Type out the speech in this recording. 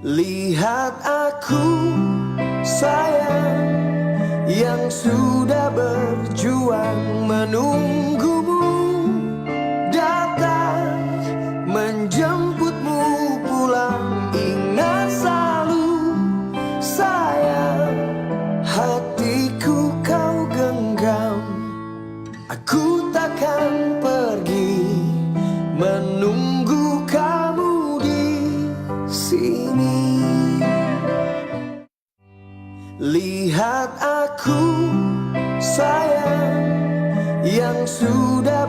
Lihat aku sayang, yang sudah berjuang menunggumu datang menjemputmu pulang. Ingat selalu sayang, hatiku kau genggam. Aku takkan pergi menunggu kamu di sini. Lihat aku sayang, yang sudah